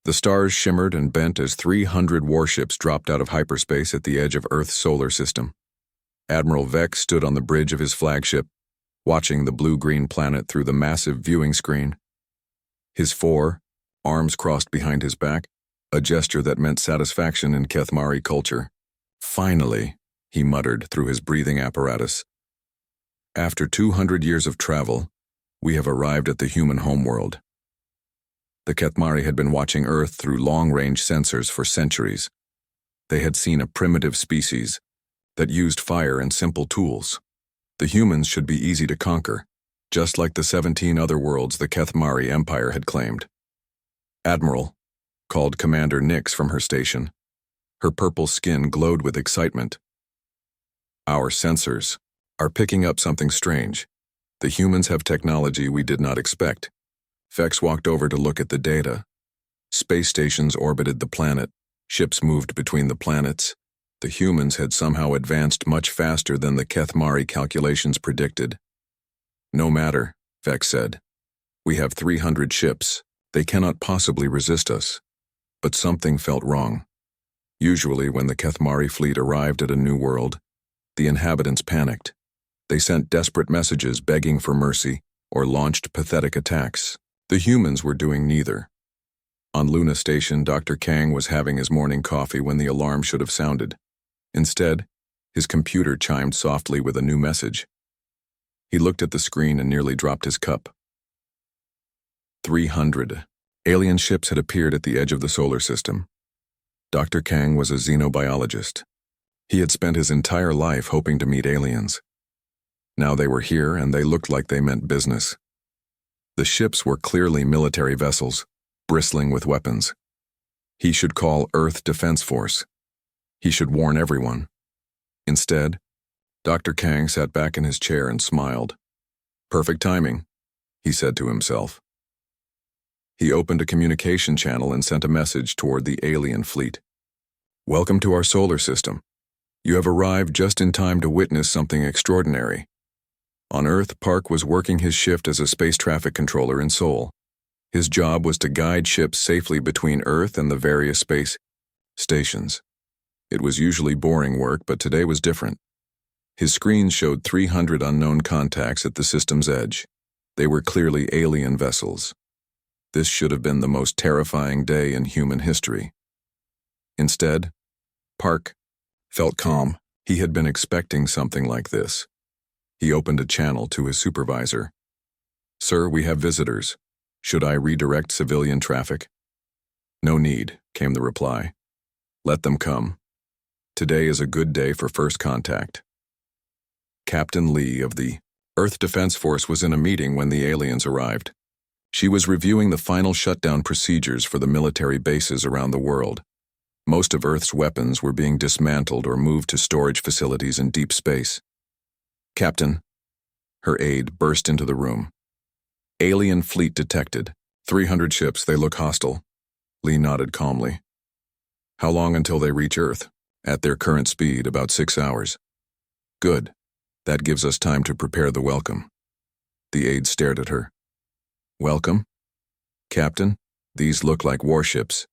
The stars shimmered and bent as 300 warships dropped out of hyperspace at the edge of Earth's solar system. Admiral Vex stood on the bridge of his flagship, watching the blue-green planet through the massive viewing screen. His arms crossed behind his back, a gesture that meant satisfaction in Kethmari culture. "Finally," he muttered through his breathing apparatus. "After 200 years of travel, we have arrived at the human homeworld." The Kethmari had been watching Earth through long-range sensors for centuries. They had seen a primitive species that used fire and simple tools. The humans should be easy to conquer, just like the 17 other worlds the Kethmari Empire had claimed. "Admiral," called Commander Nix from her station. Her purple skin glowed with excitement. "Our sensors are picking up something strange. The humans have technology we did not expect." Vex walked over to look at the data. Space stations orbited the planet. Ships moved between the planets. The humans had somehow advanced much faster than the Kethmari calculations predicted. "No matter," Vex said. "We have 300 ships. They cannot possibly resist us." But something felt wrong. Usually when the Kethmari fleet arrived at a new world, the inhabitants panicked. They sent desperate messages begging for mercy or launched pathetic attacks. The humans were doing neither. On Luna Station, Dr. Kang was having his morning coffee when the alarm should have sounded. Instead, his computer chimed softly with a new message. He looked at the screen and nearly dropped his cup. 300 alien ships had appeared at the edge of the solar system. Dr. Kang was a xenobiologist. He had spent his entire life hoping to meet aliens. Now they were here, and they looked like they meant business. The ships were clearly military vessels, bristling with weapons. He should call Earth Defense Force. He should warn everyone. Instead, Dr. Kang sat back in his chair and smiled. "Perfect timing," he said to himself. He opened a communication channel and sent a message toward the alien fleet. "Welcome to our solar system. You have arrived just in time to witness something extraordinary." On Earth, Park was working his shift as a space traffic controller in Seoul. His job was to guide ships safely between Earth and the various space stations. It was usually boring work, but today was different. His screen showed 300 unknown contacts at the system's edge. They were clearly alien vessels. This should have been the most terrifying day in human history. Instead, Park felt calm. He had been expecting something like this. He opened a channel to his supervisor. "Sir, we have visitors. Should I redirect civilian traffic?" "No need," came the reply. "Let them come. Today is a good day for first contact." Captain Lee of the Earth Defense Force was in a meeting when the aliens arrived. She was reviewing the final shutdown procedures for the military bases around the world. Most of Earth's weapons were being dismantled or moved to storage facilities in deep space. "Captain," her aide burst into the room. "Alien fleet detected. 300 ships, they look hostile." Lee nodded calmly. "How long until they reach Earth?" "At their current speed, about 6 hours." "Good. That gives us time to prepare the welcome." The aide stared at her. "Welcome? Captain, these look like warships.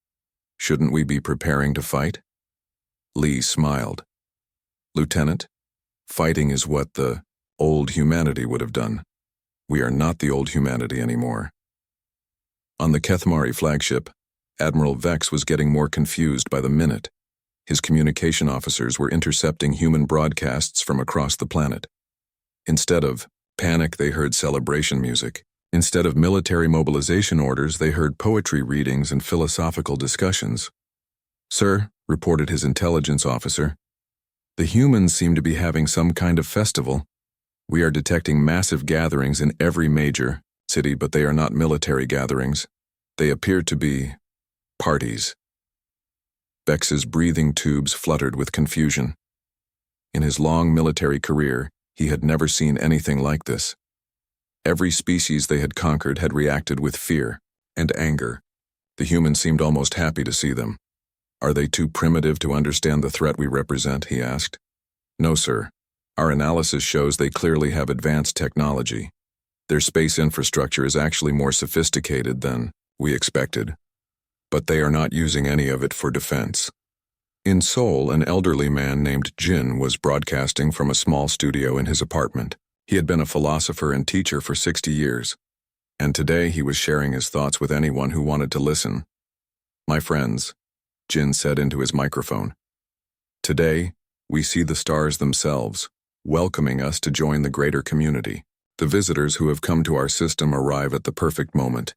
Shouldn't we be preparing to fight?" Lee smiled. "Lieutenant, fighting is what the old humanity would have done. We are not the old humanity anymore." On the Kethmari flagship, Admiral Vex was getting more confused by the minute. His communication officers were intercepting human broadcasts from across the planet. Instead of panic, they heard celebration music. Instead of military mobilization orders, they heard poetry readings and philosophical discussions. "Sir," reported his intelligence officer, "the humans seem to be having some kind of festival. We are detecting massive gatherings in every major city, but they are not military gatherings. They appear to be parties." Vex's breathing tubes fluttered with confusion. In his long military career, he had never seen anything like this. Every species they had conquered had reacted with fear and anger. The humans seemed almost happy to see them. "Are they too primitive to understand the threat we represent?" he asked. "No, sir. Our analysis shows they clearly have advanced technology. Their space infrastructure is actually more sophisticated than we expected." but they are not using any of it for defense. In Seoul, an elderly man named Jin was broadcasting from a small studio in his apartment. He had been a philosopher and teacher for 60 years, and today he was sharing his thoughts with anyone who wanted to listen. "My friends," Jin said into his microphone, "today, we see the stars themselves, welcoming us to join the greater community. The visitors who have come to our system arrive at the perfect moment.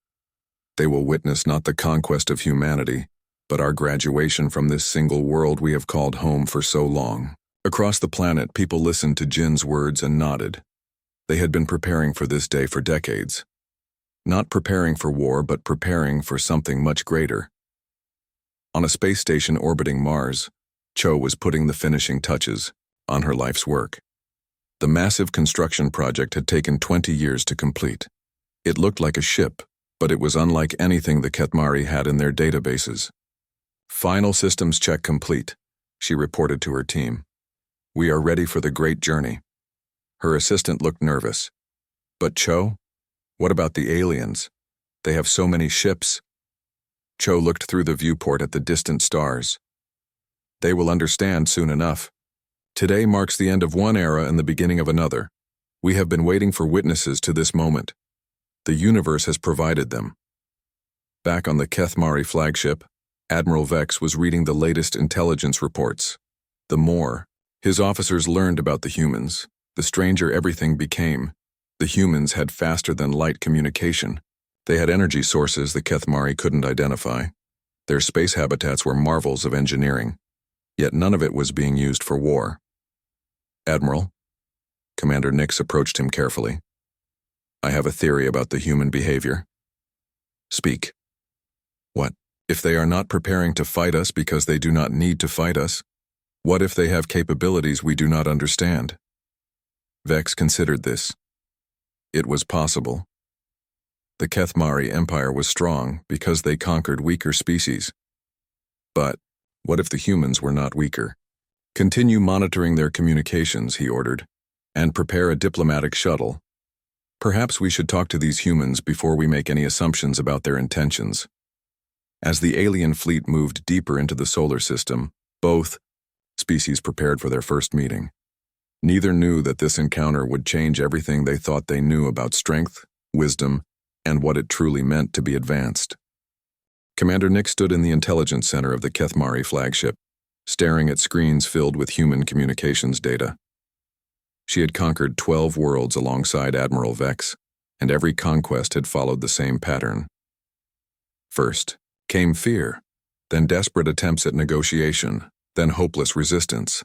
They will witness not the conquest of humanity, but our graduation from this single world we have called home for so long." Across the planet, people listened to Jin's words and nodded. They had been preparing for this day for decades. Not preparing for war, but preparing for something much greater. On a space station orbiting Mars, Cho was putting the finishing touches on her life's work. The massive construction project had taken 20 years to complete. It looked like a ship, but it was unlike anything the Ketmari had in their databases. "Final systems check complete," she reported to her team. "We are ready for the great journey." Her assistant looked nervous. "But Cho? What about the aliens? They have so many ships." Cho looked through the viewport at the distant stars. "They will understand soon enough. Today marks the end of one era and the beginning of another. We have been waiting for witnesses to this moment. The universe has provided them." Back on the Kethmari flagship, Admiral Vex was reading the latest intelligence reports. The more his officers learned about the humans, the stranger everything became. The humans had faster-than-light communication. They had energy sources the Kethmari couldn't identify. Their space habitats were marvels of engineering, yet none of it was being used for war. "Admiral," Commander Nix approached him carefully, "I have a theory about the human behavior." "Speak." "What? If they are not preparing to fight us because they do not need to fight us? What if they have capabilities we do not understand?" Vex considered this. It was possible. The Kethmari Empire was strong because they conquered weaker species. But what if the humans were not weaker? "Continue monitoring their communications," he ordered, "and prepare a diplomatic shuttle. Perhaps we should talk to these humans before we make any assumptions about their intentions." As the alien fleet moved deeper into the solar system, both species prepared for their first meeting. Neither knew that this encounter would change everything they thought they knew about strength, wisdom, and what it truly meant to be advanced. Commander Nick stood in the intelligence center of the Kethmari flagship, staring at screens filled with human communications data. She had conquered 12 worlds alongside Admiral Vex, and every conquest had followed the same pattern. First came fear, then desperate attempts at negotiation, then hopeless resistance,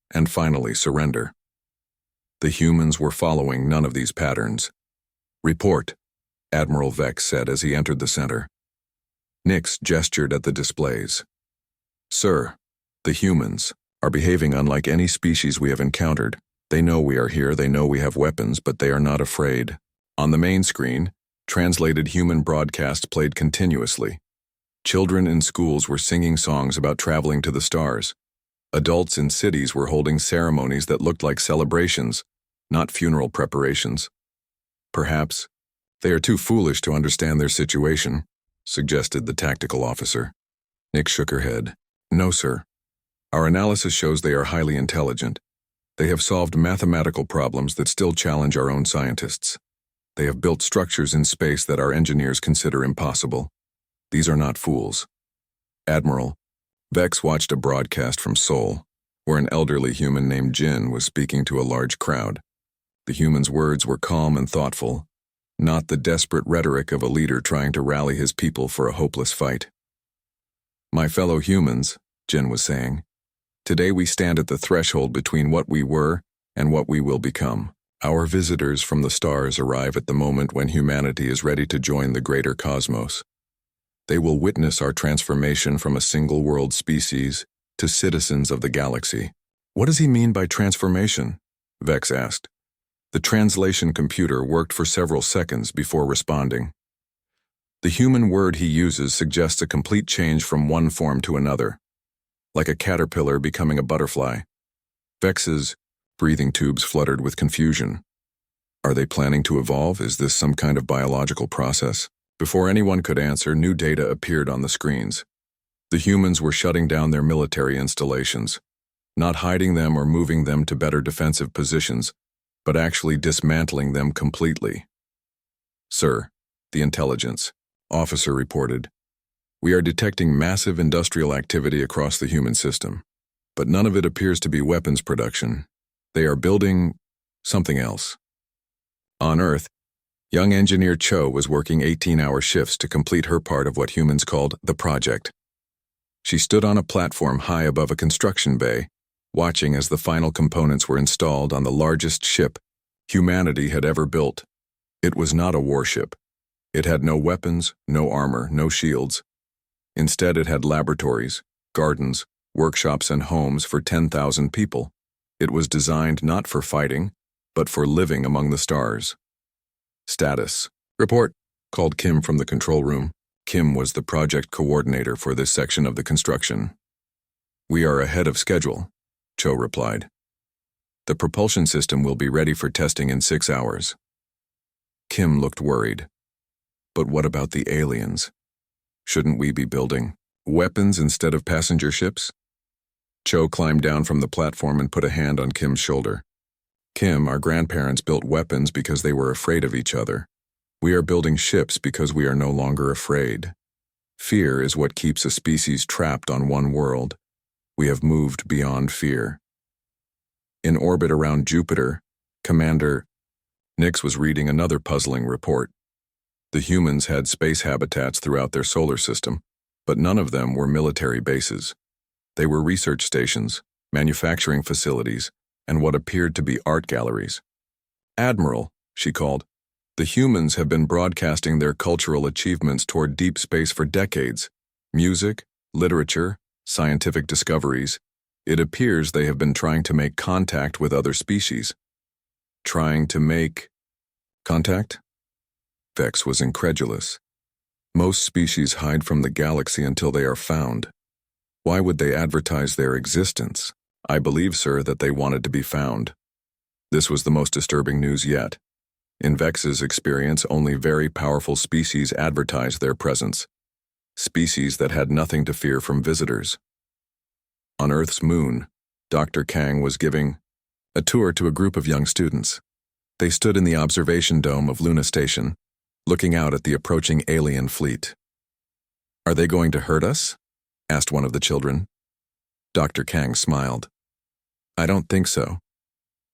and finally surrender. The humans were following none of these patterns. "Report," Admiral Vex said as he entered the center. Nix gestured at the displays. "Sir, the humans are behaving unlike any species we have encountered. They know we are here, they know we have weapons, but they are not afraid." On the main screen, translated human broadcasts played continuously. Children in schools were singing songs about traveling to the stars. Adults in cities were holding ceremonies that looked like celebrations, not funeral preparations. "Perhaps they are too foolish to understand their situation," suggested the tactical officer. Nick shook her head. "No, sir. Our analysis shows they are highly intelligent. They have solved mathematical problems that still challenge our own scientists. They have built structures in space that our engineers consider impossible. These are not fools." "Admiral," Vex watched a broadcast from Seoul, where an elderly human named Jin was speaking to a large crowd. The human's words were calm and thoughtful, not the desperate rhetoric of a leader trying to rally his people for a hopeless fight. "My fellow humans," Jin was saying, "today we stand at the threshold between what we were and what we will become. Our visitors from the stars arrive at the moment when humanity is ready to join the greater cosmos. They will witness our transformation from a single-world species to citizens of the galaxy." "What does he mean by transformation?" Vex asked. The translation computer worked for several seconds before responding. "The human word he uses suggests a complete change from one form to another, like a caterpillar becoming a butterfly." Vex's breathing tubes fluttered with confusion. "Are they planning to evolve? Is this some kind of biological process?" Before anyone could answer, new data appeared on the screens. The humans were shutting down their military installations, not hiding them or moving them to better defensive positions, but actually dismantling them completely. "Sir," the intelligence officer reported, "we are detecting massive industrial activity across the human system, but none of it appears to be weapons production. They are building something else." On Earth, young engineer Cho was working 18-hour shifts to complete her part of what humans called the project. She stood on a platform high above a construction bay, watching as the final components were installed on the largest ship humanity had ever built. It was not a warship. It had no weapons, no armor, no shields. Instead, it had laboratories, gardens, workshops, and homes for 10,000 people. It was designed not for fighting, but for living among the stars. "Status report," called Kim from the control room. Kim was the project coordinator for this section of the construction. "We are ahead of schedule," Cho replied. "The propulsion system will be ready for testing in 6 hours." Kim looked worried. "But what about the aliens? Shouldn't we be building weapons instead of passenger ships?" Cho climbed down from the platform and put a hand on Kim's shoulder. "Kim, our grandparents built weapons because they were afraid of each other. We are building ships because we are no longer afraid. Fear is what keeps a species trapped on one world. We have moved beyond fear." In orbit around Jupiter, Commander Nix was reading another puzzling report. The humans had space habitats throughout their solar system, but none of them were military bases. They were research stations, manufacturing facilities, and what appeared to be art galleries. "Admiral," she called, "the humans have been broadcasting their cultural achievements toward deep space for decades. Music, literature, scientific discoveries. It appears they have been trying to make contact with other species." "Trying to make contact?" Vex was incredulous. "Most species hide from the galaxy until they are found. Why would they advertise their existence?" "I believe, sir, that they wanted to be found." This was the most disturbing news yet. In Vex's experience, only very powerful species advertised their presence. Species that had nothing to fear from visitors. On Earth's moon, Dr. Kang was giving a tour to a group of young students. They stood in the observation dome of Luna Station, looking out at the approaching alien fleet. "Are they going to hurt us?" asked one of the children. Dr. Kang smiled. "I don't think so.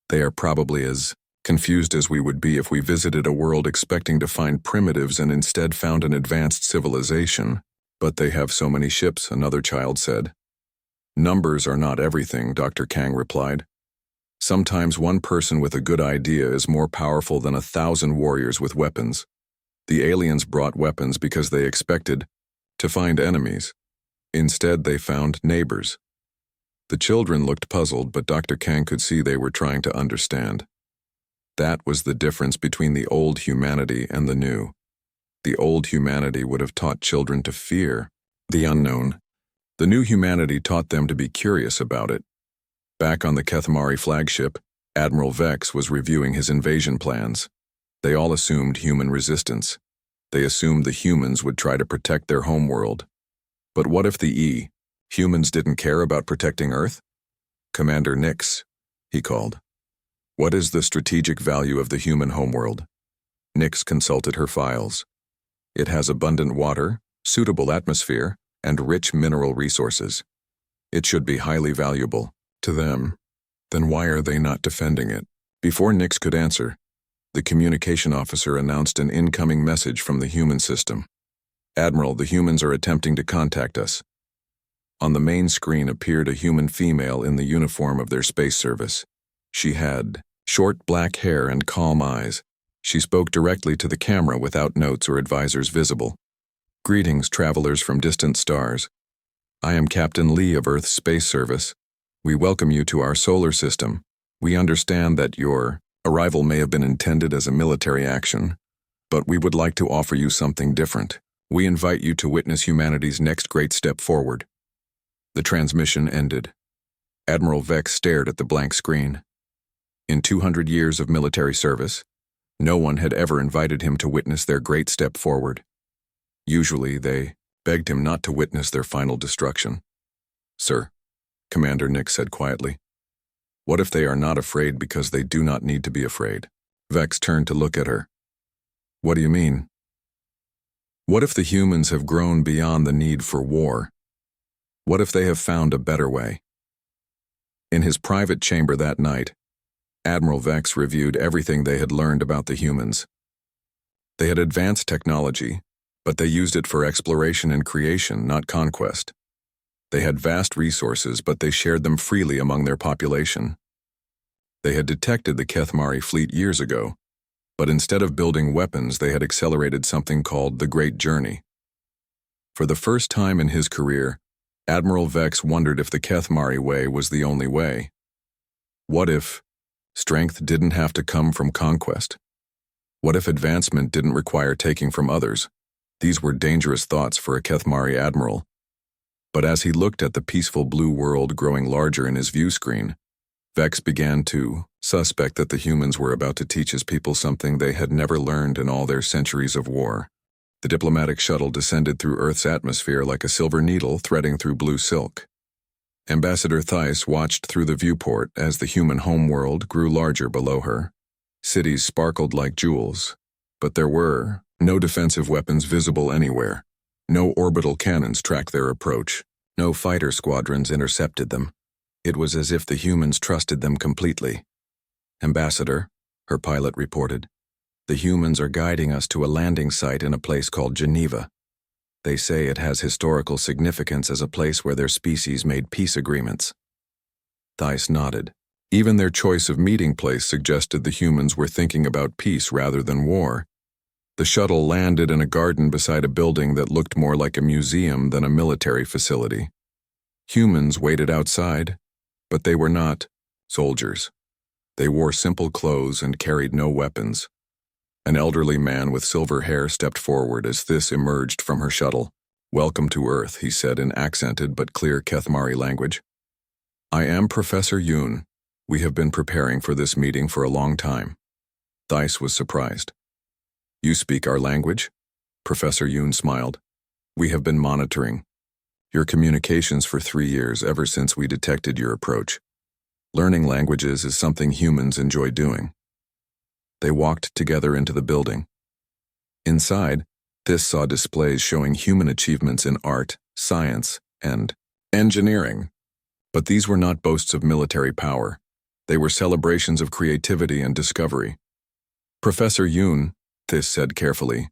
They are probably as confused as we would be if we visited a world expecting to find primitives and instead found an advanced civilization. But they have so many ships," another child said. "Numbers are not everything," Dr. Kang replied. "Sometimes one person with a good idea is more powerful than 1,000 warriors with weapons. The aliens brought weapons because they expected to find enemies. Instead, they found neighbors." The children looked puzzled, but Dr. Kang could see they were trying to understand. That was the difference between the old humanity and the new. The old humanity would have taught children to fear the unknown. The new humanity taught them to be curious about it. Back on the Kethmari flagship, Admiral Vex was reviewing his invasion plans. They all assumed human resistance. They assumed the humans would try to protect their homeworld. But what if the humans didn't care about protecting Earth? "Commander Nix," he called. "What is the strategic value of the human homeworld?" Nix consulted her files. "It has abundant water, suitable atmosphere, and rich mineral resources. It should be highly valuable to them. Then why are they not defending it?" Before Nix could answer, the communication officer announced an incoming message from the human system. "Admiral, the humans are attempting to contact us." On the main screen appeared a human female in the uniform of their space service. She had short black hair and calm eyes. She spoke directly to the camera without notes or advisors visible. "Greetings, travelers from distant stars. I am Captain Lee of Earth's Space Service. We welcome you to our solar system. We understand that your arrival may have been intended as a military action, but we would like to offer you something different. We invite you to witness humanity's next great step forward." The transmission ended. Admiral Vex stared at the blank screen. In 200 years of military service, no one had ever invited him to witness their great step forward. Usually, they begged him not to witness their final destruction. "Sir," Commander Nick said quietly, "what if they are not afraid because they do not need to be afraid?" Vex turned to look at her. "What do you mean?" "What if the humans have grown beyond the need for war? What if they have found a better way?" In his private chamber that night, Admiral Vex reviewed everything they had learned about the humans. They had advanced technology, but they used it for exploration and creation, not conquest. They had vast resources, but they shared them freely among their population. They had detected the Kethmari fleet years ago, but instead of building weapons, they had accelerated something called the Great Journey. For the first time in his career, Admiral Vex wondered if the Kethmari way was the only way. What if strength didn't have to come from conquest? What if advancement didn't require taking from others? These were dangerous thoughts for a Kethmari admiral. But as he looked at the peaceful blue world growing larger in his view screen, Vex began to suspect that the humans were about to teach his people something they had never learned in all their centuries of war. The diplomatic shuttle descended through Earth's atmosphere like a silver needle threading through blue silk. Ambassador Theiss watched through the viewport as the human homeworld grew larger below her. Cities sparkled like jewels, but there were no defensive weapons visible anywhere. No orbital cannons tracked their approach. No fighter squadrons intercepted them. It was as if the humans trusted them completely. "Ambassador," her pilot reported, "the humans are guiding us to a landing site in a place called Geneva. They say it has historical significance as a place where their species made peace agreements." Theiss nodded. Even their choice of meeting place suggested the humans were thinking about peace rather than war. The shuttle landed in a garden beside a building that looked more like a museum than a military facility. Humans waited outside, but they were not soldiers. They wore simple clothes and carried no weapons. An elderly man with silver hair stepped forward as Theiss emerged from her shuttle. "Welcome to Earth," he said in accented but clear Kethmari language. "I am Professor Yoon. We have been preparing for this meeting for a long time." Theiss was surprised. "You speak our language?" Professor Yoon smiled. "We have been monitoring your communications for 3 years, ever since we detected your approach. Learning languages is something humans enjoy doing." They walked together into the building. Inside, Theiss saw displays showing human achievements in art, science, and engineering. But these were not boasts of military power. They were celebrations of creativity and discovery. "Professor Yoon," Theiss said carefully,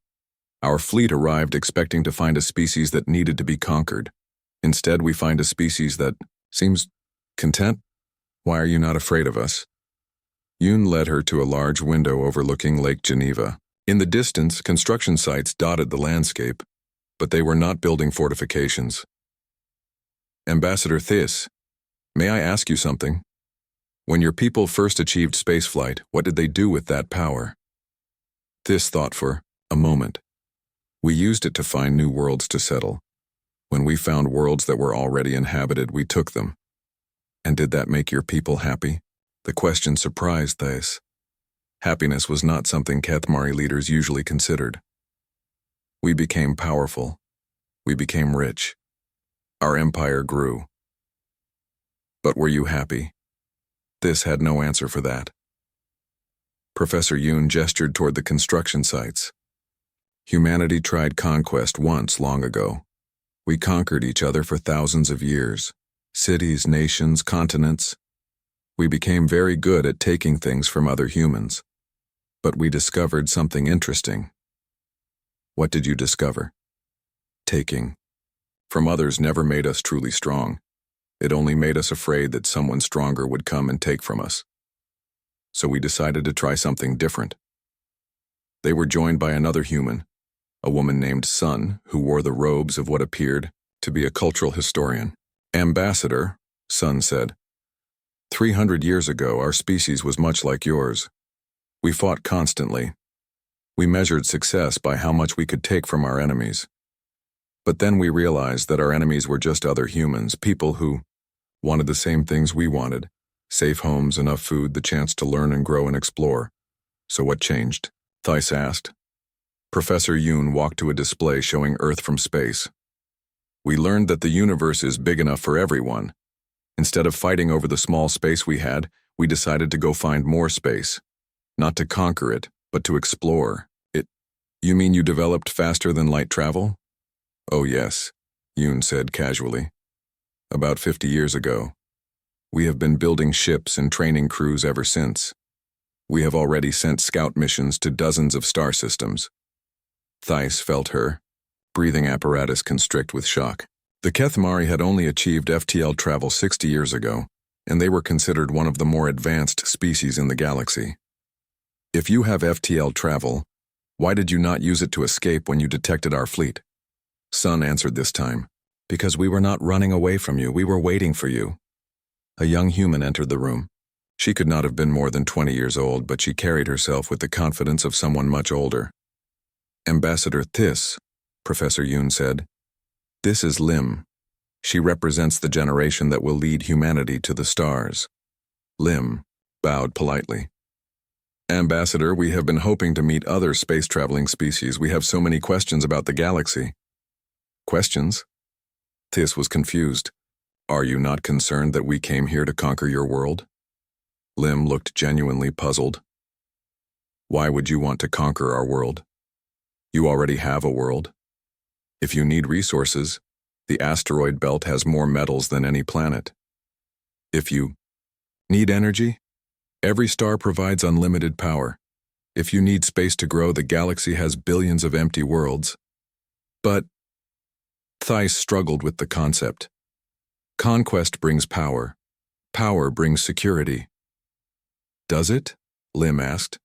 "our fleet arrived expecting to find a species that needed to be conquered. Instead, we find a species that seems content. Why are you not afraid of us?" Yoon led her to a large window overlooking Lake Geneva. In the distance, construction sites dotted the landscape, but they were not building fortifications. "Ambassador Theiss, may I ask you something? When your people first achieved spaceflight, what did they do with that power?" Theiss thought for a moment. "We used it to find new worlds to settle. When we found worlds that were already inhabited, we took them." "And did that make your people happy?" The question surprised Theiss. Happiness was not something Kethmari leaders usually considered. "We became powerful. We became rich. Our empire grew." "But were you happy?" Theiss had no answer for that. Professor Yoon gestured toward the construction sites. "Humanity tried conquest once long ago. We conquered each other for thousands of years. Cities, nations, continents. We became very good at taking things from other humans. But we discovered something interesting." "What did you discover?" "Taking from others never made us truly strong. It only made us afraid that someone stronger would come and take from us. So we decided to try something different." They were joined by another human, a woman named Sun, who wore the robes of what appeared to be a cultural historian. "Ambassador," Sun said, 300 years ago, our species was much like yours. We fought constantly. We measured success by how much we could take from our enemies. But then we realized that our enemies were just other humans, people who wanted the same things we wanted: safe homes, enough food, the chance to learn and grow and explore." "So what changed?" Theiss asked. Professor Yoon walked to a display showing Earth from space. We learned that the universe is big enough for everyone. Instead of fighting over the small space we had, we decided to go find more space. Not to conquer it, but to explore it. You mean you developed faster than light travel? Oh yes, Yoon said casually. About 50 years ago. We have been building ships and training crews ever since. We have already sent scout missions to dozens of star systems. Thais felt her breathing apparatus constrict with shock. The Kethmari had only achieved FTL travel 60 years ago, and they were considered one of the more advanced species in the galaxy. If you have FTL travel, why did you not use it to escape when you detected our fleet? Sun answered this time. Because we were not running away from you, we were waiting for you. A young human entered the room. She could not have been more than 20 years old, but she carried herself with the confidence of someone much older. Ambassador Thys, Professor Yoon said. This is Lim. She represents the generation that will lead humanity to the stars. Lim bowed politely. Ambassador, we have been hoping to meet other space-traveling species. We have so many questions about the galaxy. Questions? Thys was confused. Are you not concerned that we came here to conquer your world? Lim looked genuinely puzzled. Why would you want to conquer our world? You already have a world. If you need resources, the asteroid belt has more metals than any planet. If you need energy, every star provides unlimited power. If you need space to grow, the galaxy has billions of empty worlds. But Thais struggled with the concept. Conquest brings power. Power brings security. Does it? Lim asked.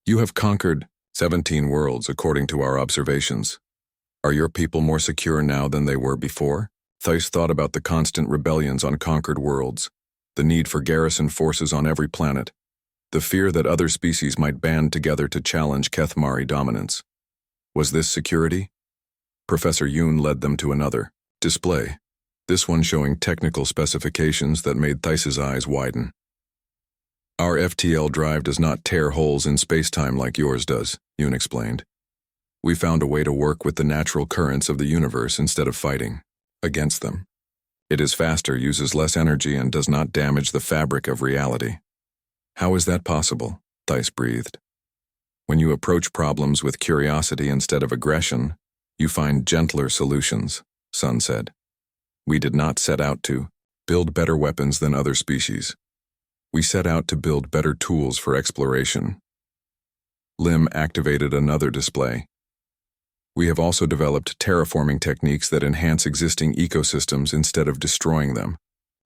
You have conquered 17 worlds according to our observations. Are your people more secure now than they were before? Thais thought about the constant rebellions on conquered worlds, the need for garrison forces on every planet, the fear that other species might band together to challenge Kethmari dominance. Was this security? Professor Yoon led them to another display, this one showing technical specifications that made Theis's eyes widen. Our FTL drive does not tear holes in space-time like yours does, Yoon explained. We found a way to work with the natural currents of the universe instead of fighting against them. It is faster, uses less energy, and does not damage the fabric of reality. How is that possible? Thais breathed. When you approach problems with curiosity instead of aggression, you find gentler solutions, Sun said. We did not set out to build better weapons than other species. We set out to build better tools for exploration. Lim activated another display. We have also developed terraforming techniques that enhance existing ecosystems instead of destroying them,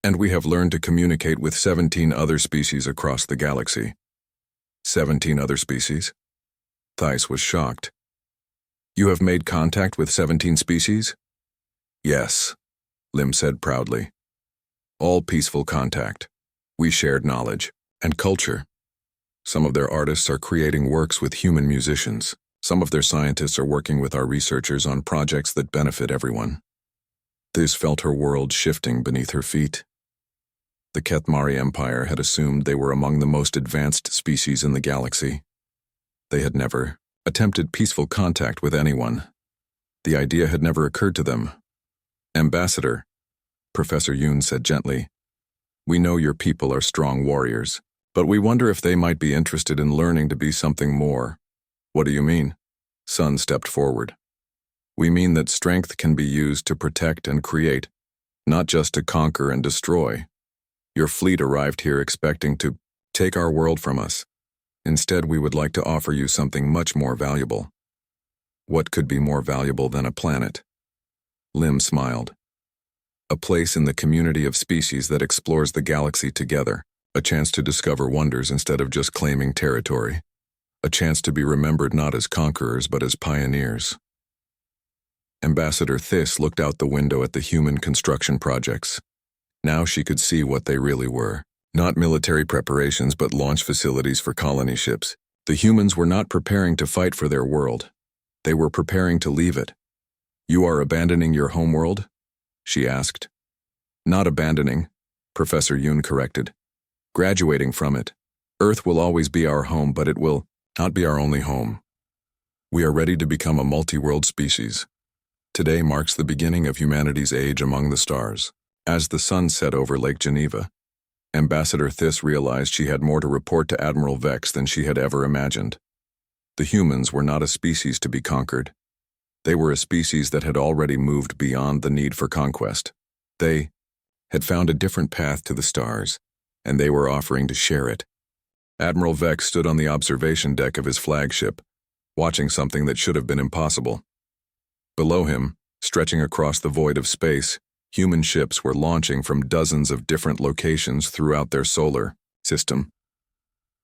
and we have learned to communicate with 17 other species across the galaxy. 17 other species? Thais was shocked. You have made contact with 17 species? Yes, Lim said proudly. All peaceful contact. We shared knowledge and culture. Some of their artists are creating works with human musicians. Some of their scientists are working with our researchers on projects that benefit everyone. Thys felt her world shifting beneath her feet. The Kethmari Empire had assumed they were among the most advanced species in the galaxy. They had never attempted peaceful contact with anyone. The idea had never occurred to them. Ambassador, Professor Yoon said gently, we know your people are strong warriors, but we wonder if they might be interested in learning to be something more. What do you mean? Sun stepped forward. We mean that strength can be used to protect and create, not just to conquer and destroy. Your fleet arrived here expecting to take our world from us. Instead, we would like to offer you something much more valuable. What could be more valuable than a planet? Lim smiled. A place in the community of species that explores the galaxy together, a chance to discover wonders instead of just claiming territory. A chance to be remembered not as conquerors but as pioneers. Ambassador Thys looked out the window at the human construction projects. Now she could see what they really were. Not military preparations but launch facilities for colony ships. The humans were not preparing to fight for their world. They were preparing to leave it. You are abandoning your homeworld? She asked. Not abandoning, Professor Yoon corrected. Graduating from it. Earth will always be our home, but it will not be our only home. We are ready to become a multi-world species. Today marks the beginning of humanity's age among the stars. As the sun set over Lake Geneva, Ambassador Thys realized she had more to report to Admiral Vex than she had ever imagined. The humans were not a species to be conquered. They were a species that had already moved beyond the need for conquest. They had found a different path to the stars, and they were offering to share it. Admiral Vex stood on the observation deck of his flagship, watching something that should have been impossible. Below him, stretching across the void of space, human ships were launching from dozens of different locations throughout their solar system.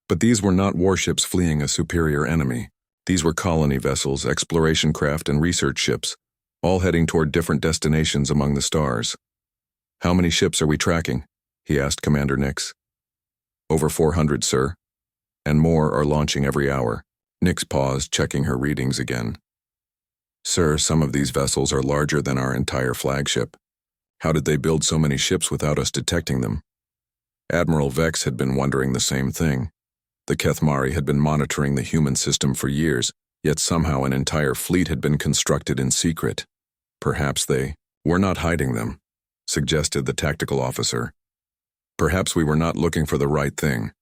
But these were not warships fleeing a superior enemy. These were colony vessels, exploration craft, and research ships, all heading toward different destinations among the stars. "How many ships are we tracking?" he asked Commander Nix. "Over 400, sir. And more are launching every hour." Nix paused, checking her readings again. "Sir, some of these vessels are larger than our entire flagship. How did they build so many ships without us detecting them?" Admiral Vex had been wondering the same thing. The Kethmari had been monitoring the human system for years, yet somehow an entire fleet had been constructed in secret. "Perhaps they were not hiding them," suggested the tactical officer. "Perhaps we were not looking for the right thing."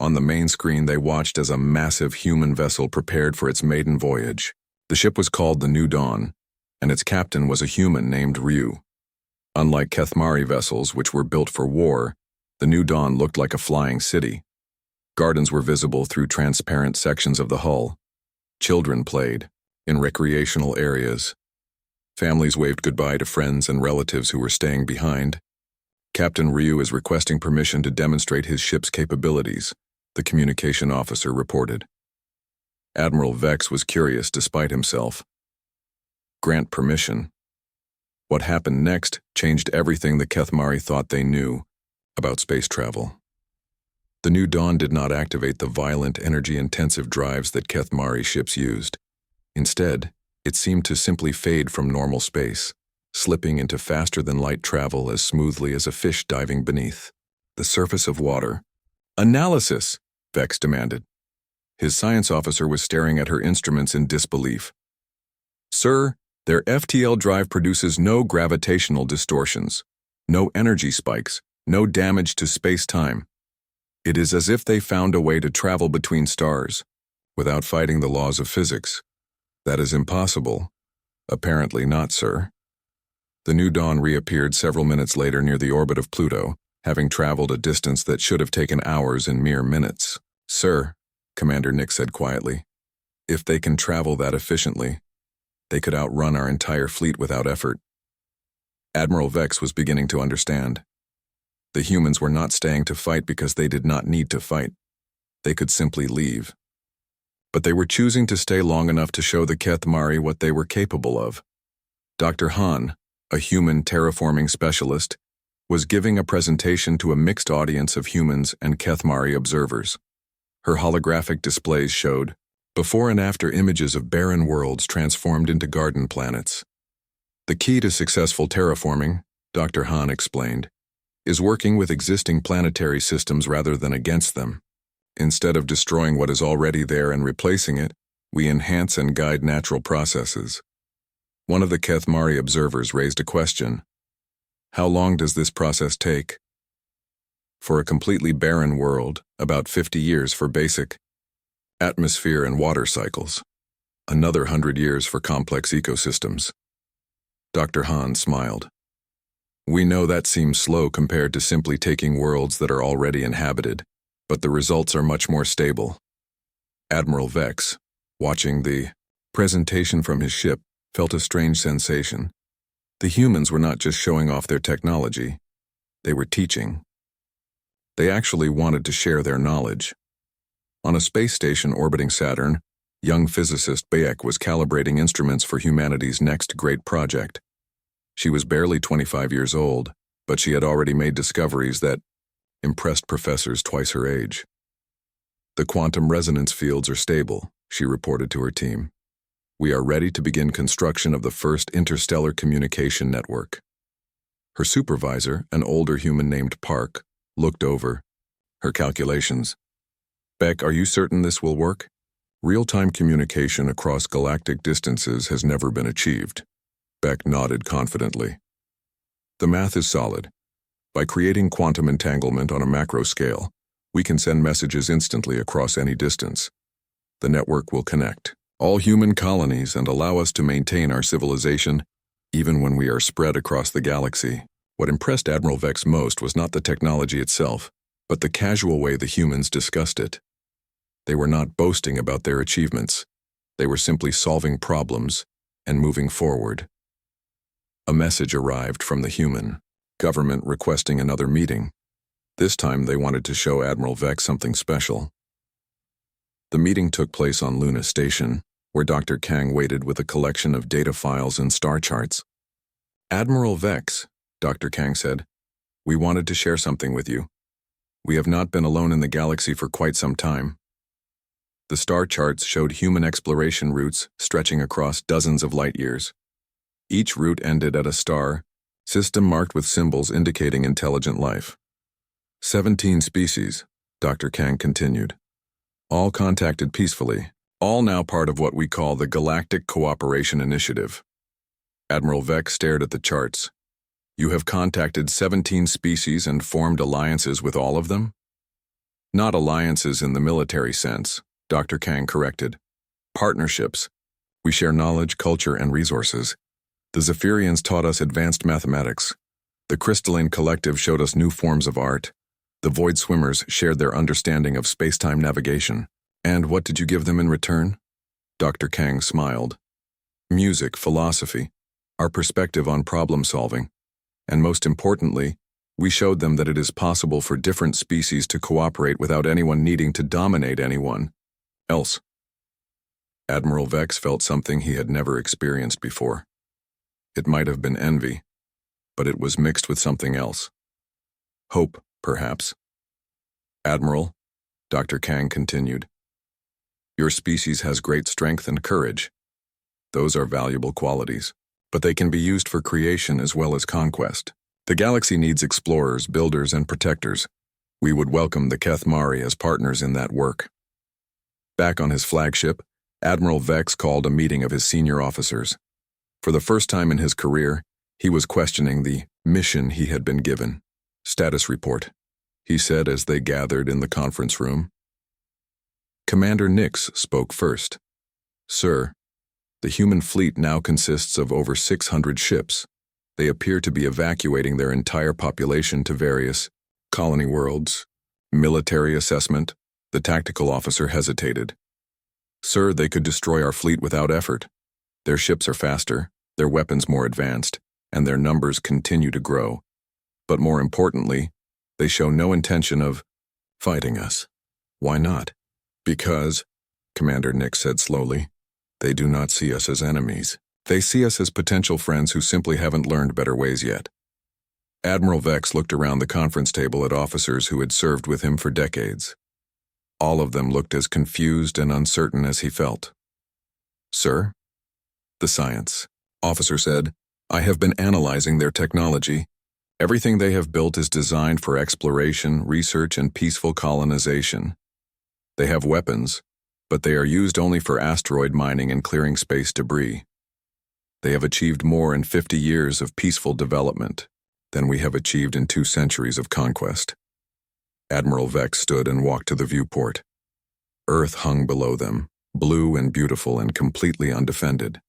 On the main screen they watched as a massive human vessel prepared for its maiden voyage. The ship was called the New Dawn, and its captain was a human named Ryu. Unlike Kethmari vessels, which were built for war, the New Dawn looked like a flying city. Gardens were visible through transparent sections of the hull. Children played in recreational areas. Families waved goodbye to friends and relatives who were staying behind. "Captain Ryu is requesting permission to demonstrate his ship's capabilities," the communication officer reported. Admiral Vex was curious despite himself. Grant permission. What happened next changed everything the Kethmari thought they knew about space travel. The New Dawn did not activate the violent, energy-intensive drives that Kethmari ships used. Instead, it seemed to simply fade from normal space, slipping into faster-than-light travel as smoothly as a fish diving beneath the surface of water. "Analysis!" Vex demanded. His science officer was staring at her instruments in disbelief. "Sir, their FTL drive produces no gravitational distortions, no energy spikes, no damage to space-time. It is as if they found a way to travel between stars, without fighting the laws of physics. That is impossible." "Apparently not, sir." The New Dawn reappeared several minutes later near the orbit of Pluto, having traveled a distance that should have taken hours in mere minutes. "Sir," Commander Nix said quietly, "if they can travel that efficiently, they could outrun our entire fleet without effort." Admiral Vex was beginning to understand. The humans were not staying to fight because they did not need to fight. They could simply leave. But they were choosing to stay long enough to show the Kethmari what they were capable of. Dr. Han, a human terraforming specialist, was giving a presentation to a mixed audience of humans and Kethmari observers. Her holographic displays showed before and after images of barren worlds transformed into garden planets. "The key to successful terraforming," Dr. Han explained, "is working with existing planetary systems rather than against them. Instead of destroying what is already there and replacing it, we enhance and guide natural processes." One of the Kethmari observers raised a question. "How long does this process take?" "For a completely barren world, about 50 years for basic atmosphere and water cycles. Another 100 years for complex ecosystems." Dr. Han smiled. "We know that seems slow compared to simply taking worlds that are already inhabited, but the results are much more stable." Admiral Vex, watching the presentation from his ship, felt a strange sensation. The humans were not just showing off their technology, they were teaching. They actually wanted to share their knowledge. On a space station orbiting Saturn, young physicist Bayek was calibrating instruments for humanity's next great project. She was barely 25 years old, but she had already made discoveries that impressed professors twice her age. "The quantum resonance fields are stable," she reported to her team. "We are ready to begin construction of the first interstellar communication network." Her supervisor, an older human named Park, looked over her calculations. "Beck, are you certain this will work?" Real-time communication across galactic distances has never been achieved. Beck nodded confidently. The math is solid. By creating quantum entanglement on a macro scale, we can send messages instantly across any distance. The network will connect all human colonies and allow us to maintain our civilization, even when we are spread across the galaxy. What impressed Admiral Vex most was not the technology itself, but the casual way the humans discussed it. They were not boasting about their achievements. They were simply solving problems and moving forward. A message arrived from the human government requesting another meeting. This time they wanted to show Admiral Vex something special. The meeting took place on Luna Station, where Dr. Kang waited with a collection of data files and star charts. "Admiral Vex," Dr. Kang said, "we wanted to share something with you. We have not been alone in the galaxy for quite some time." The star charts showed human exploration routes stretching across dozens of light years. Each route ended at a star system marked with symbols indicating intelligent life. 17 species, Dr. Kang continued. All contacted peacefully, all now part of what we call the Galactic Cooperation Initiative. Admiral Vex stared at the charts. "You have contacted 17 species and formed alliances with all of them?" "Not alliances in the military sense," Dr. Kang corrected. "Partnerships. We share knowledge, culture, and resources. The Zephyrians taught us advanced mathematics. The Crystalline Collective showed us new forms of art. The Void Swimmers shared their understanding of space-time navigation. And what did you give them in return?" Dr. Kang smiled. "Music, philosophy, our perspective on problem-solving. And most importantly, we showed them that it is possible for different species to cooperate without anyone needing to dominate anyone else." Admiral Vex felt something he had never experienced before. It might have been envy, but it was mixed with something else. Hope, perhaps. "Admiral," Dr. Kang continued, "your species has great strength and courage. Those are valuable qualities, but they can be used for creation as well as conquest. The galaxy needs explorers, builders, and protectors. We would welcome the Kethmari as partners in that work." Back on his flagship, Admiral Vex called a meeting of his senior officers. For the first time in his career, he was questioning the mission he had been given. "Status report," he said as they gathered in the conference room. Commander Nix spoke first. "Sir, the human fleet now consists of over 600 ships. They appear to be evacuating their entire population to various colony worlds. Military assessment." The tactical officer hesitated. "Sir, they could destroy our fleet without effort. Their ships are faster, their weapons more advanced, and their numbers continue to grow. But more importantly, they show no intention of fighting us." "Why not?" "Because," Commander Nix said slowly, "they do not see us as enemies. They see us as potential friends who simply haven't learned better ways yet." Admiral Vex looked around the conference table at officers who had served with him for decades. All of them looked as confused and uncertain as he felt. "Sir?" "The science," officer said. "I have been analyzing their technology. Everything they have built is designed for exploration, research, and peaceful colonization. They have weapons, but they are used only for asteroid mining and clearing space debris. They have achieved more in 50 years of peaceful development than we have achieved in 2 centuries of conquest." Admiral Vex stood and walked to the viewport. Earth hung below them, blue and beautiful and completely undefended.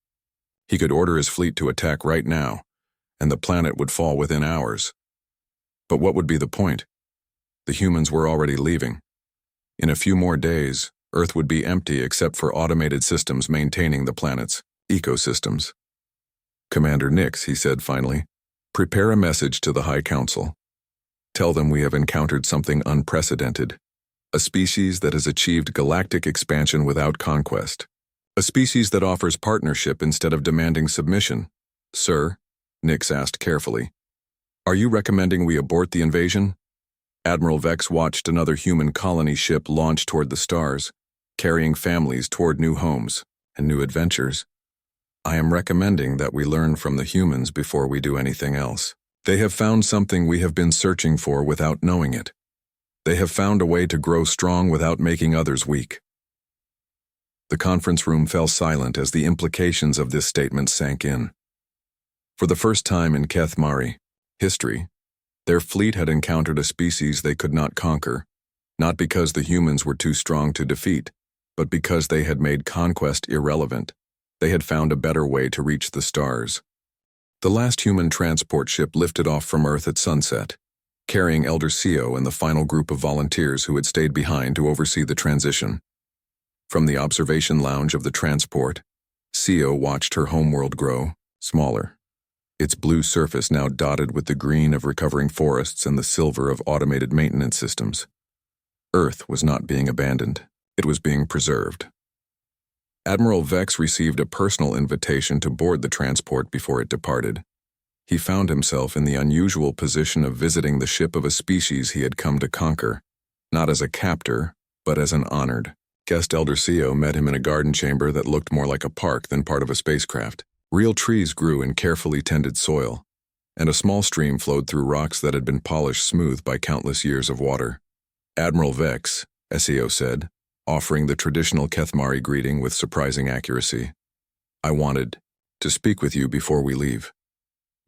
He could order his fleet to attack right now, and the planet would fall within hours. But what would be the point? The humans were already leaving. In a few more days, Earth would be empty except for automated systems maintaining the planet's ecosystems. "Commander Nix," he said finally, "prepare a message to the High Council. Tell them we have encountered something unprecedented. A species that has achieved galactic expansion without conquest. A species that offers partnership instead of demanding submission." "Sir," Nix asked carefully, "are you recommending we abort the invasion?" Admiral Vex watched another human colony ship launch toward the stars, carrying families toward new homes and new adventures. "I am recommending that we learn from the humans before we do anything else. They have found something we have been searching for without knowing it. They have found a way to grow strong without making others weak." The conference room fell silent as the implications of this statement sank in. For the first time in Kethmari history, their fleet had encountered a species they could not conquer, not because the humans were too strong to defeat, but because they had made conquest irrelevant. They had found a better way to reach the stars. The last human transport ship lifted off from Earth at sunset, carrying Elder Sio and the final group of volunteers who had stayed behind to oversee the transition. From the observation lounge of the transport, Sio watched her homeworld grow smaller, its blue surface now dotted with the green of recovering forests and the silver of automated maintenance systems. Earth was not being abandoned, it was being preserved. Admiral Vex received a personal invitation to board the transport before it departed. He found himself in the unusual position of visiting the ship of a species he had come to conquer, not as a captor, but as an honored guest. Elder Sio met him in a garden chamber that looked more like a park than part of a spacecraft. Real trees grew in carefully tended soil, and a small stream flowed through rocks that had been polished smooth by countless years of water. Admiral Vex, Sio said, offering the traditional Kethmari greeting with surprising accuracy. I wanted to speak with you before we leave.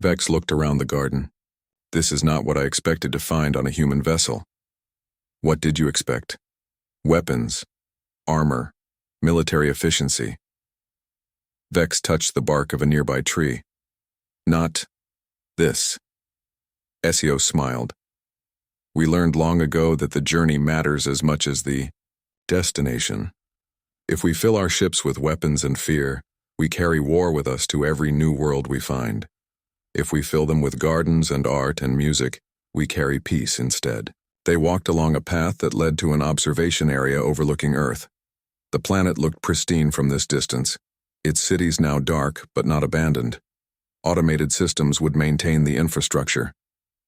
Vex looked around the garden. This is not what I expected to find on a human vessel. What did you expect? Weapons, armor, military efficiency. Vex touched the bark of a nearby tree. Not this. Sio smiled. We learned long ago that the journey matters as much as the destination. If we fill our ships with weapons and fear, we carry war with us to every new world we find. If we fill them with gardens and art and music, we carry peace instead. They walked along a path that led to an observation area overlooking Earth. The planet looked pristine from this distance, its cities now dark but not abandoned. Automated systems would maintain the infrastructure.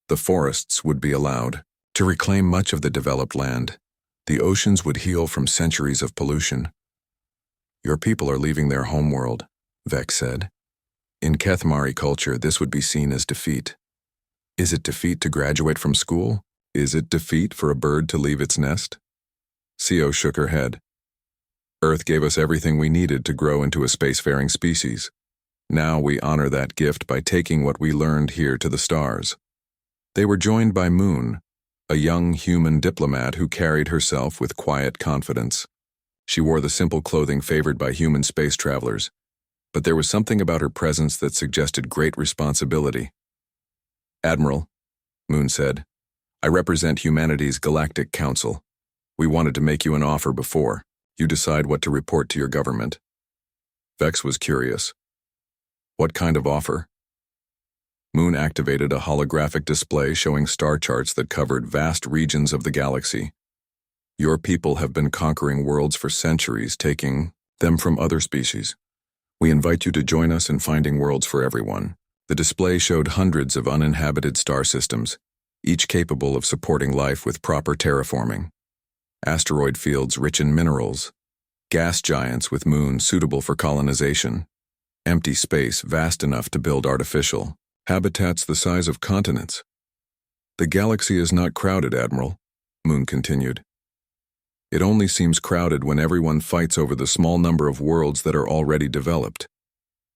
The forests would be allowed to reclaim much of the developed land. The oceans would heal from centuries of pollution. Your people are leaving their homeworld, Vex said. In Kethmari culture, this would be seen as defeat. Is it defeat to graduate from school? Is it defeat for a bird to leave its nest? Sio shook her head. Earth gave us everything we needed to grow into a spacefaring species. Now we honor that gift by taking what we learned here to the stars. They were joined by Moon, a young human diplomat who carried herself with quiet confidence. She wore the simple clothing favored by human space travelers, but there was something about her presence that suggested great responsibility. Admiral, Moon said, I represent humanity's Galactic Council. We wanted to make you an offer before you decide what to report to your government. Vex was curious. What kind of offer? Moon activated a holographic display showing star charts that covered vast regions of the galaxy. Your people have been conquering worlds for centuries, taking them from other species. We invite you to join us in finding worlds for everyone. The display showed hundreds of uninhabited star systems, each capable of supporting life with proper terraforming. Asteroid fields rich in minerals, gas giants with moons suitable for colonization, empty space vast enough to build artificial habitats the size of continents. The galaxy is not crowded, Admiral, Moon continued. It only seems crowded when everyone fights over the small number of worlds that are already developed.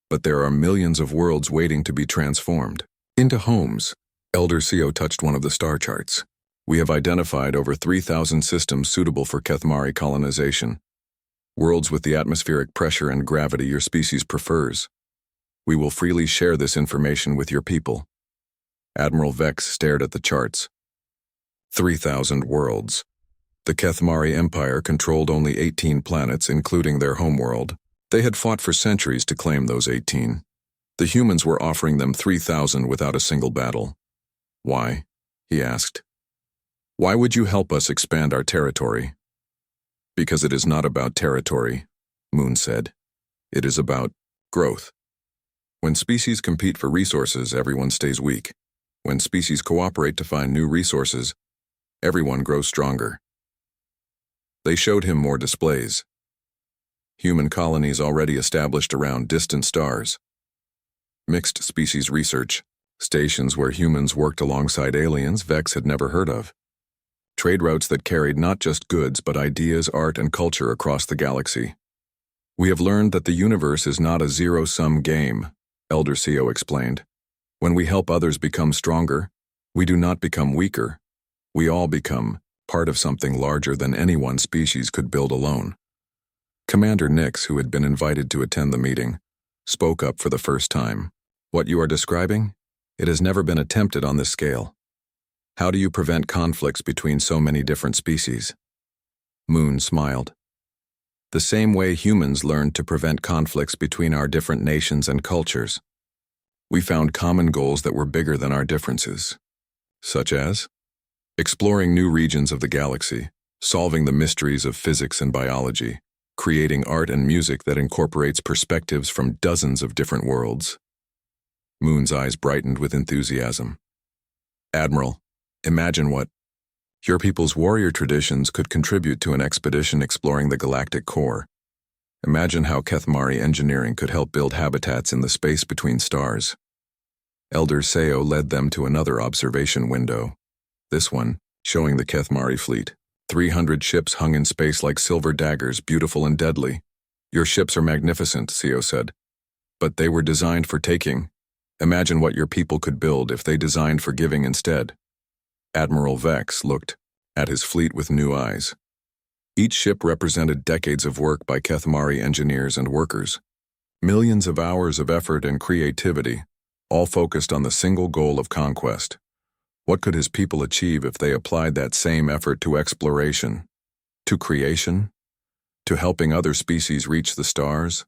But there are millions of worlds waiting to be transformed into homes. Elder Sio touched one of the star charts. We have identified over 3,000 systems suitable for Kethmari colonization. Worlds with the atmospheric pressure and gravity your species prefers. We will freely share this information with your people. Admiral Vex stared at the charts. 3,000 worlds. The Kethmari Empire controlled only 18 planets, including their homeworld. They had fought for centuries to claim those 18. The humans were offering them 3,000 without a single battle. Why? He asked. Why would you help us expand our territory? Because it is not about territory, Moon said. It is about growth. When species compete for resources, everyone stays weak. When species cooperate to find new resources, everyone grows stronger. They showed him more displays. Human colonies already established around distant stars. Mixed species research, stations where humans worked alongside aliens Vex had never heard of. Trade routes that carried not just goods but ideas, art, and culture across the galaxy. We have learned that the universe is not a zero-sum game, Elder CO explained. When we help others become stronger, we do not become weaker. We all become part of something larger than any one species could build alone. Commander Nix, who had been invited to attend the meeting, spoke up for the first time. What you are describing? It has never been attempted on this scale. How do you prevent conflicts between so many different species? Moon smiled. The same way humans learned to prevent conflicts between our different nations and cultures. We found common goals that were bigger than our differences. Such as? Exploring new regions of the galaxy, solving the mysteries of physics and biology, creating art and music that incorporates perspectives from dozens of different worlds. Moon's eyes brightened with enthusiasm. Admiral, imagine what your people's warrior traditions could contribute to an expedition exploring the galactic core. Imagine how Kethmari engineering could help build habitats in the space between stars. Elder Seo led them to another observation window. This one, showing the Kethmari fleet. 300 ships hung in space like silver daggers, beautiful and deadly. Your ships are magnificent, Seo said. But they were designed for taking. Imagine what your people could build if they designed for giving instead. Admiral Vex looked at his fleet with new eyes. Each ship represented decades of work by Kethmari engineers and workers. Millions of hours of effort and creativity, all focused on the single goal of conquest. What could his people achieve if they applied that same effort to exploration, to creation, to helping other species reach the stars?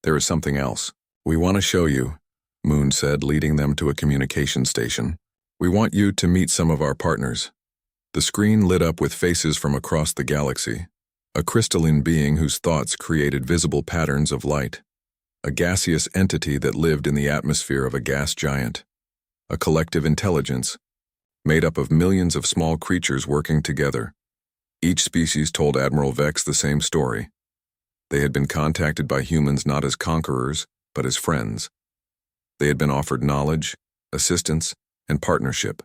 There is something else. We want to show you, Moon said, leading them to a communication station. We want you to meet some of our partners. The screen lit up with faces from across the galaxy. A crystalline being whose thoughts created visible patterns of light. A gaseous entity that lived in the atmosphere of a gas giant. A collective intelligence, made up of millions of small creatures working together. Each species told Admiral Vex the same story. They had been contacted by humans not as conquerors, but as friends. They had been offered knowledge, assistance, and partnership.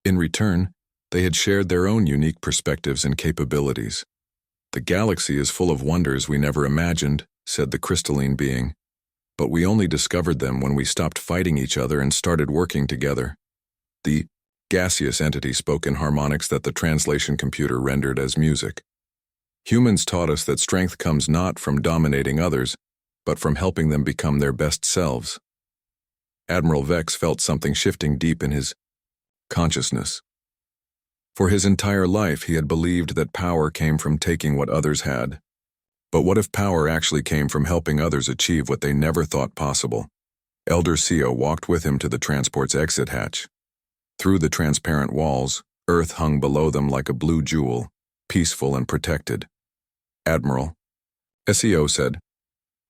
In return, they had shared their own unique perspectives and capabilities. The galaxy is full of wonders we never imagined, said the crystalline being. But we only discovered them when we stopped fighting each other and started working together. The gaseous entity spoke in harmonics that the translation computer rendered as music. Humans taught us that strength comes not from dominating others, but from helping them become their best selves. Admiral Vex felt something shifting deep in his consciousness. For his entire life, he had believed that power came from taking what others had. But what if power actually came from helping others achieve what they never thought possible? Elder Seo walked with him to the transport's exit hatch. Through the transparent walls, Earth hung below them like a blue jewel, peaceful and protected. Admiral, Seo said,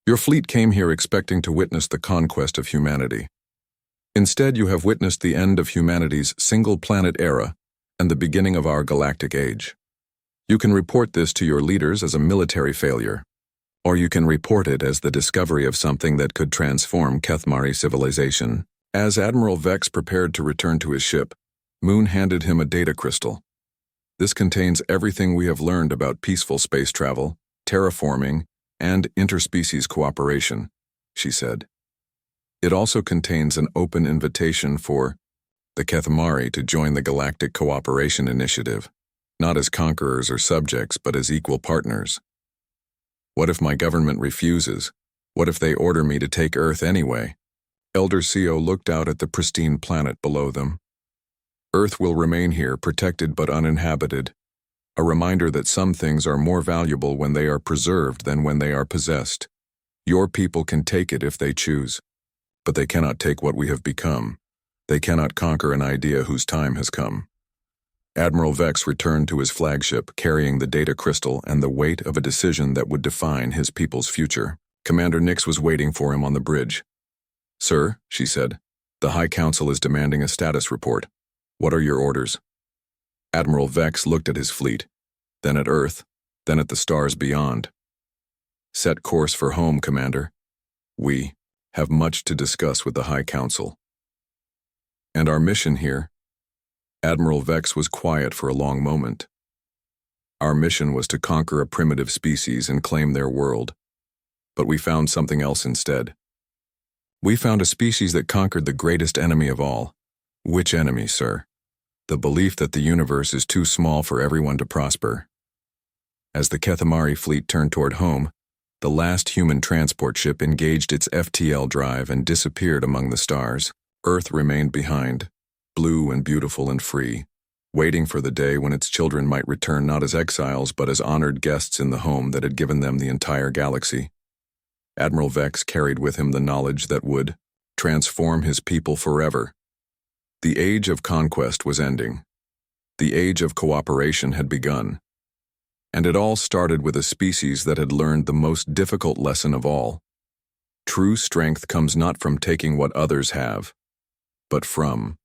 your fleet came here expecting to witness the conquest of humanity. Instead, you have witnessed the end of humanity's single-planet era and the beginning of our galactic age. You can report this to your leaders as a military failure, or you can report it as the discovery of something that could transform Kethmari civilization. As Admiral Vex prepared to return to his ship, Moon handed him a data crystal. This contains everything we have learned about peaceful space travel, terraforming, and interspecies cooperation, she said. It also contains an open invitation for the Kethmari to join the Galactic Cooperation Initiative. Not as conquerors or subjects, but as equal partners. What if my government refuses? What if they order me to take Earth anyway? Elder Seo looked out at the pristine planet below them. Earth will remain here, protected but uninhabited. A reminder that some things are more valuable when they are preserved than when they are possessed. Your people can take it if they choose. But they cannot take what we have become. They cannot conquer an idea whose time has come. Admiral Vex returned to his flagship, carrying the data crystal and the weight of a decision that would define his people's future. Commander Nix was waiting for him on the bridge. Sir, she said, the High Council is demanding a status report. What are your orders? Admiral Vex looked at his fleet, then at Earth, then at the stars beyond. Set course for home, Commander. We have much to discuss with the High Council. And our mission here? Admiral Vex was quiet for a long moment. Our mission was to conquer a primitive species and claim their world. But we found something else instead. We found a species that conquered the greatest enemy of all. Which enemy, sir? The belief that the universe is too small for everyone to prosper. As the Kethamari fleet turned toward home, the last human transport ship engaged its FTL drive and disappeared among the stars. Earth remained behind, blue and beautiful and free, waiting for the day when its children might return not as exiles but as honored guests in the home that had given them the entire galaxy. Admiral Vex carried with him the knowledge that would transform his people forever. The age of conquest was ending. The age of cooperation had begun. And it all started with a species that had learned the most difficult lesson of all. True strength comes not from taking what others have, but from